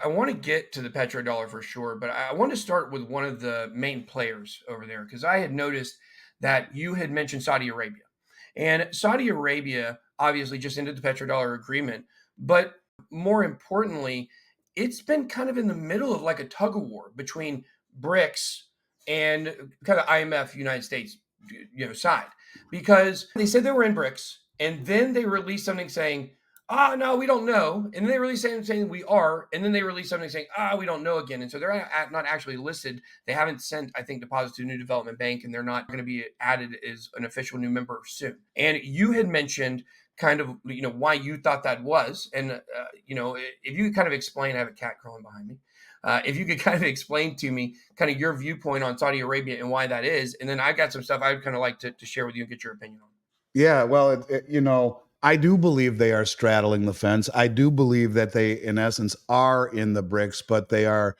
I want to get to the petrodollar for sure, but I want to start with one of the main players over there because I had noticed that you had mentioned Saudi Arabia. And Saudi Arabia obviously just ended the petrodollar agreement, but more importantly, it's been kind of in the middle of like a tug of war between BRICS and kind of IMF United States side because they said they were in BRICS and then they released something saying, no, we don't know. And then they release something saying we are. And then they release something saying, we don't know again. And so they're not actually listed. They haven't sent, I think, deposits to the New Development Bank, and they're not going to be added as an official new member soon. And you had mentioned kind of, why you thought that was. And, if you could kind of explain, I have a cat crawling behind me. If you could kind of explain to me kind of your viewpoint on Saudi Arabia and why that is. And then I've got some stuff I'd kind of like to share with you and get your opinion on. Yeah, well, I do believe they are straddling the fence. I do believe that they, in essence, are in the BRICS, but they are,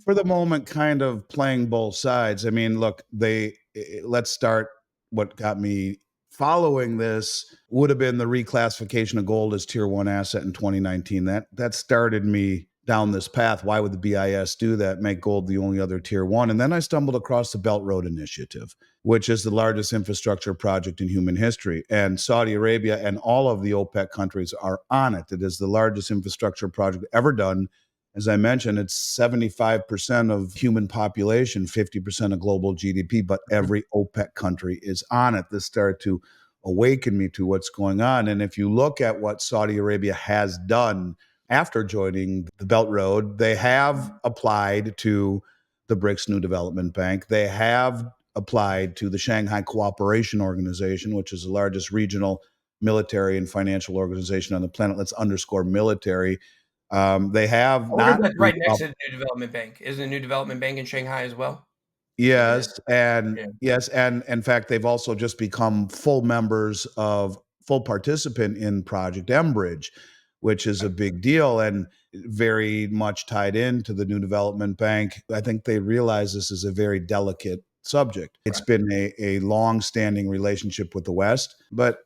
for the moment, kind of playing both sides. I mean, look, let's start. What got me following this would have been the reclassification of gold as tier one asset in 2019. That started me down this path. Why would the BIS do that? Make gold the only other tier one. And then I stumbled across the Belt Road Initiative, which is the largest infrastructure project in human history. And Saudi Arabia and all of the OPEC countries are on it. It is the largest infrastructure project ever done. As I mentioned, it's 75% of human population, 50% of global GDP, but every OPEC country is on it. This started to awaken me to what's going on. And if you look at what Saudi Arabia has done after joining the Belt Road, they have applied to the BRICS New Development Bank. They have applied to the Shanghai Cooperation Organization, which is the largest regional military and financial organization on the planet. Let's underscore military. They have not. That's right next to the New Development Bank. Isn't the New Development Bank in Shanghai as well? Yes, and in fact, they've also just become full participant in Project Enbridge, which is a big deal and very much tied into the New Development Bank. I think they realize this is a very delicate subject. It's been a long-standing relationship with the West, but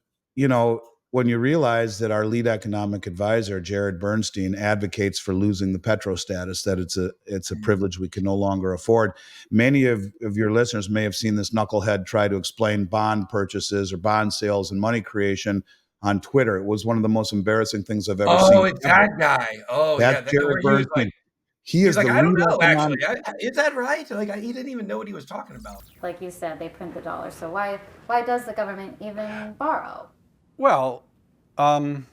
when you realize that our lead economic advisor, Jared Bernstein, advocates for losing the petro status, that it's a privilege we can no longer afford. Many of your listeners may have seen this knucklehead try to explain bond purchases or bond sales and money creation on Twitter. It was one of the most embarrassing things I've ever seen. Oh, it's that guy. Oh, That's yeah. Jared Where he was like, Bernstein. He is I the don't lead know, actually. economic. Is that right? He didn't even know what he was talking about. Like you said, they print the dollar. So why does the government even borrow? Well, again,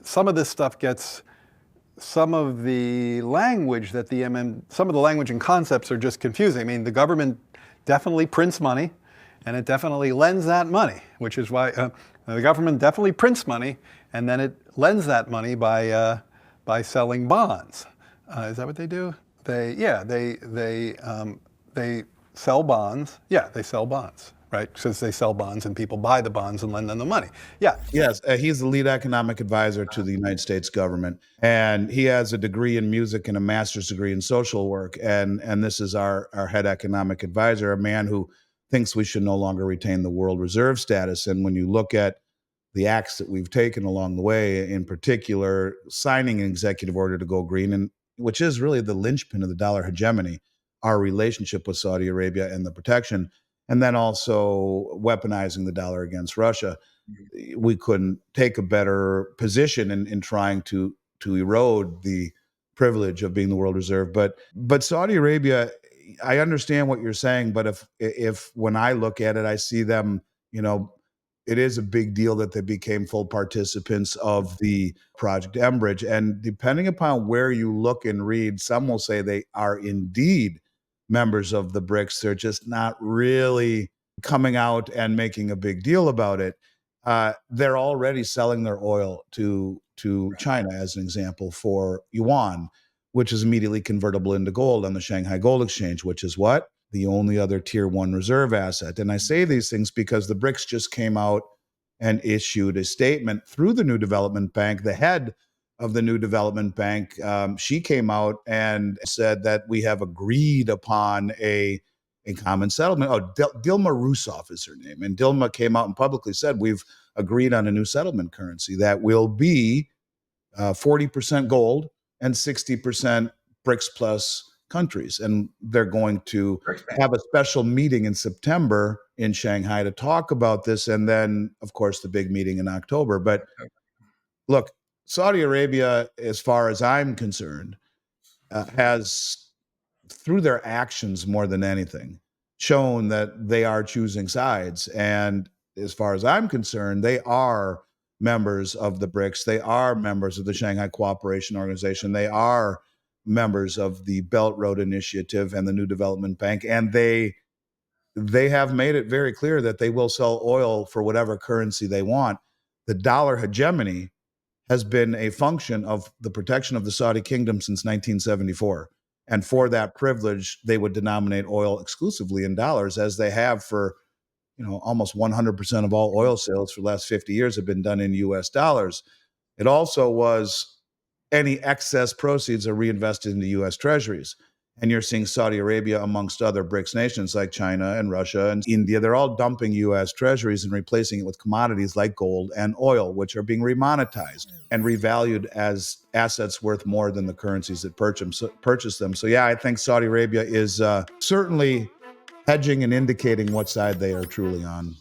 some of this stuff gets, some of the language some of the language and concepts are just confusing. I mean, the government definitely prints money, and it definitely lends that money, which is why the government definitely prints money, and then it lends that money by selling bonds. Is that what they do? They sell bonds. Yeah, they sell bonds, right? Because they sell bonds and people buy the bonds and lend them the money. Yeah. Yes, he's the lead economic advisor to the United States government. And he has a degree in music and a master's degree in social work. And this is our head economic advisor, a man who thinks we should no longer retain the world reserve status. And when you look at the acts that we've taken along the way, in particular, signing an executive order to go green, and which is really the linchpin of the dollar hegemony, our relationship with Saudi Arabia and the protection, and then also weaponizing the dollar against Russia. We couldn't take a better position in trying to erode the privilege of being the world reserve. But Saudi Arabia, I understand what you're saying, but if when I look at it, I see them, it is a big deal that they became full participants of the Project Enbridge. And depending upon where you look and read, some will say they are indeed members of the BRICS. They're just not really coming out and making a big deal about it. They're already selling their oil to China, as an example, for yuan, which is immediately convertible into gold on the Shanghai Gold Exchange, which is what? The only other tier one reserve asset. And I say these things because the BRICS just came out and issued a statement through the New Development Bank. The head of the New Development Bank, she came out and said that we have agreed upon a common settlement. Dilma Rousseff is her name. And Dilma came out and publicly said, we've agreed on a new settlement currency that will be 40% gold and 60% BRICS plus countries. And they're going to have a special meeting in September in Shanghai to talk about this. And then, of course, the big meeting in October. But look, Saudi Arabia, as far as I'm concerned, has, through their actions more than anything, shown that they are choosing sides. And as far as I'm concerned, they are members of the BRICS. They are members of the Shanghai Cooperation Organization. They are members of the Belt Road Initiative and the New Development Bank. And they have made it very clear that they will sell oil for whatever currency they want. The dollar hegemony has been a function of the protection of the Saudi kingdom since 1974. And for that privilege, they would denominate oil exclusively in dollars, as they have for, almost 100% of all oil sales for the last 50 years have been done in US dollars. It also was any excess proceeds are reinvested into US treasuries. And you're seeing Saudi Arabia, amongst other BRICS nations like China and Russia and India, they're all dumping US treasuries and replacing it with commodities like gold and oil, which are being remonetized and revalued as assets worth more than the currencies that purchase them. So yeah, I think Saudi Arabia is certainly hedging and indicating what side they are truly on.